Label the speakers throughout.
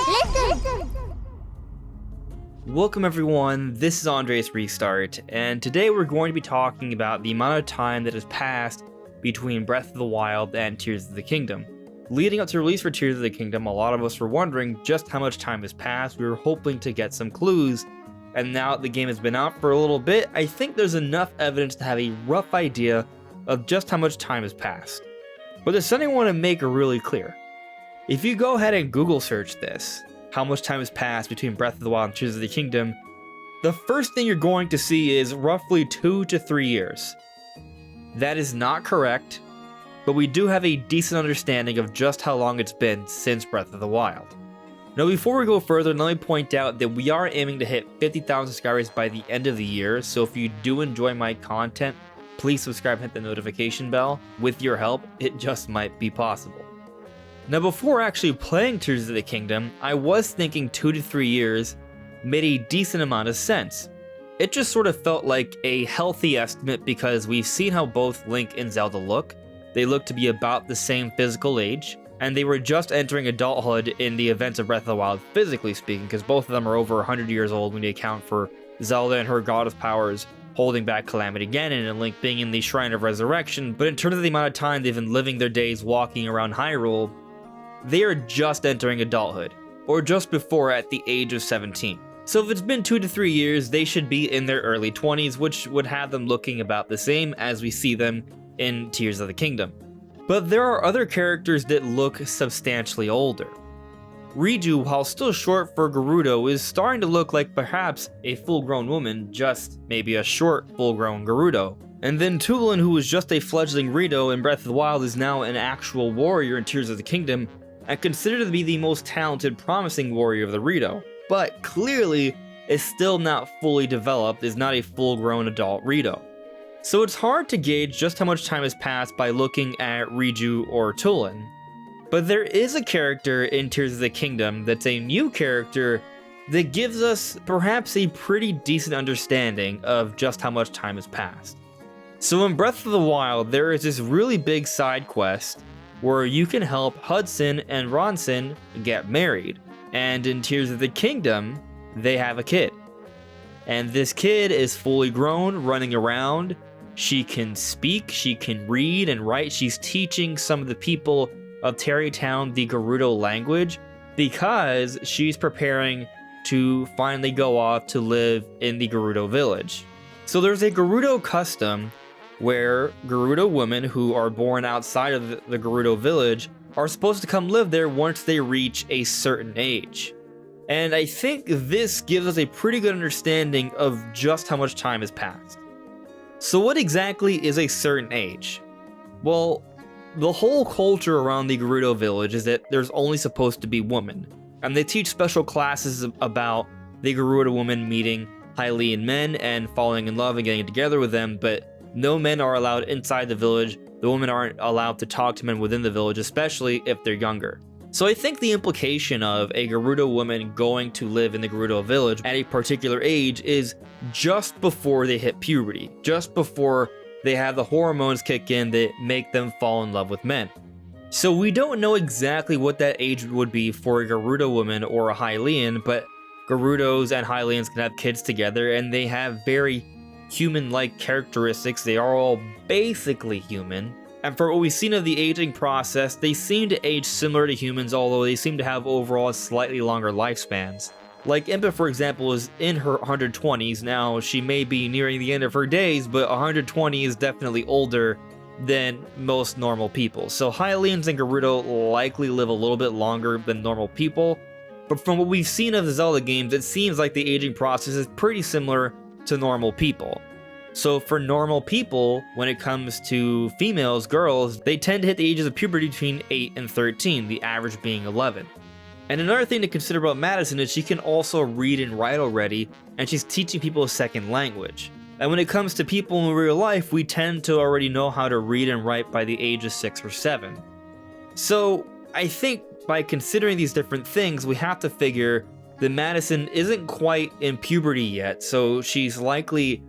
Speaker 1: Listen!
Speaker 2: Welcome everyone, this is Andre's Restart, and today we're going to be talking about the amount of time that has passed between Breath of the Wild and Tears of the Kingdom. Leading up to release for Tears of the Kingdom, a lot of us were wondering just how much time has passed. We were hoping to get some clues, and now that the game has been out for a little bit, I think there's enough evidence to have a rough idea of just how much time has passed. But there's something I want to make really clear. If you go ahead and Google search this, how much time has passed between Breath of the Wild and Tears of the Kingdom, the first thing you're going to see is roughly 2 to 3 years. That is not correct, but we do have a decent understanding of just how long it's been since Breath of the Wild. Now before we go further, let me point out that we are aiming to hit 50,000 subscribers by the end of the year, so if you do enjoy my content, please subscribe and hit the notification bell. With your help, it just might be possible. Now before actually playing Tears of the Kingdom, I was thinking 2 to 3 years made a decent amount of sense. It just sort of felt like a healthy estimate because we've seen how both Link and Zelda look. They look to be about the same physical age, and they were just entering adulthood in the events of Breath of the Wild, physically speaking, because both of them are over 100 years old when you account for Zelda and her goddess powers holding back Calamity Ganon and Link being in the Shrine of Resurrection. But in terms of the amount of time they've been living their days walking around Hyrule, they are just entering adulthood, or just before at the age of 17. So if it's been 2 to 3 years, they should be in their early 20s, which would have them looking about the same as we see them in Tears of the Kingdom. But there are other characters that look substantially older. Riju, while still short for Gerudo, is starting to look like perhaps a full-grown woman, just maybe a short, full-grown Gerudo. And then Tulin, who was just a fledgling Rito in Breath of the Wild, is now an actual warrior in Tears of the Kingdom, and considered to be the most talented, promising warrior of the Rito, but clearly is still not fully developed, is not a full-grown adult Rito. So it's hard to gauge just how much time has passed by looking at Riju or Tulin. But there is a character in Tears of the Kingdom that's a new character that gives us perhaps a pretty decent understanding of just how much time has passed. So in Breath of the Wild, there is this really big side quest where you can help Hudson and Ronson get married. And in Tears of the Kingdom, they have a kid. And this kid is fully grown, running around. She can speak, she can read and write. She's teaching some of the people of Tarrytown the Gerudo language because she's preparing to finally go off to live in the Gerudo village. So there's a Gerudo custom where Gerudo women who are born outside of the Gerudo village are supposed to come live there once they reach a certain age. And I think this gives us a pretty good understanding of just how much time has passed. So what exactly is a certain age? Well, the whole culture around the Gerudo village is that there's only supposed to be women, and they teach special classes about the Gerudo women meeting Hylian men and falling in love and getting together with them, but no men are allowed inside the village. The women aren't allowed to talk to men within the village, especially if they're younger. So I think the implication of a Gerudo woman going to live in the Gerudo village at a particular age is just before they hit puberty, just before they have the hormones kick in that make them fall in love with men. So we don't know exactly what that age would be for a Gerudo woman or a Hylian, but Gerudos and Hylians can have kids together, and they have very human-like characteristics. They are all basically human. And for what we've seen of the aging process, they seem to age similar to humans, although they seem to have overall slightly longer lifespans. Like Impa, for example, is in her 120s now. She may be nearing the end of her days, but 120 is definitely older than most normal people. So Hylians and Gerudo likely live a little bit longer than normal people. But from what we've seen of the Zelda games, it seems like the aging process is pretty similar to normal people. So for normal people, when it comes to females, girls, they tend to hit the ages of puberty between 8 and 13, the average being 11. And another thing to consider about Madison is she can also read and write already, and she's teaching people a second language. And when it comes to people in real life, we tend to already know how to read and write by the age of 6 or 7. So I think by considering these different things, we have to figure that Madison isn't quite in puberty yet, so she's likely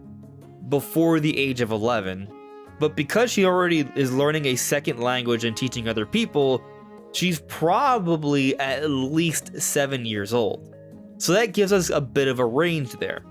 Speaker 2: before the age of 11. But because she already is learning a second language and teaching other people, she's probably at least 7 years old. So that gives us a bit of a range there.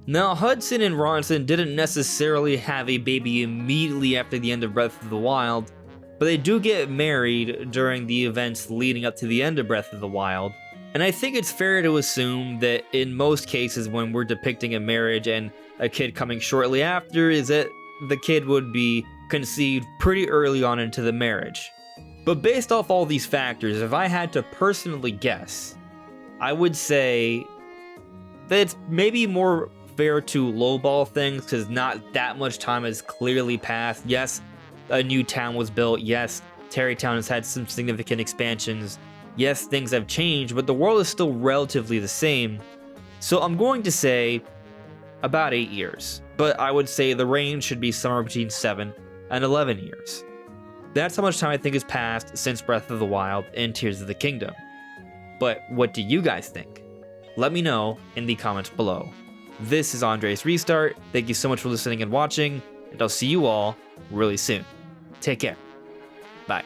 Speaker 2: Now, Hudson and Ronson didn't necessarily have a baby immediately after the end of Breath of the Wild, but they do get married during the events leading up to the end of Breath of the Wild. And I think it's fair to assume that in most cases when we're depicting a marriage and a kid coming shortly after, is that the kid would be conceived pretty early on into the marriage. But based off all these factors, if I had to personally guess, I would say that it's maybe more fair to lowball things because not that much time has clearly passed. Yes, a new town was built. Yes, Tarrytown has had some significant expansions. Yes, things have changed, but the world is still relatively the same. So I'm going to say about 8 years, but I would say the range should be somewhere between 7 and 11 years. That's how much time I think has passed since Breath of the Wild and Tears of the Kingdom. But what do you guys think? Let me know in the comments below. This is Andre's Restart. Thank you so much for listening and watching, and I'll see you all really soon. Take care. Bye.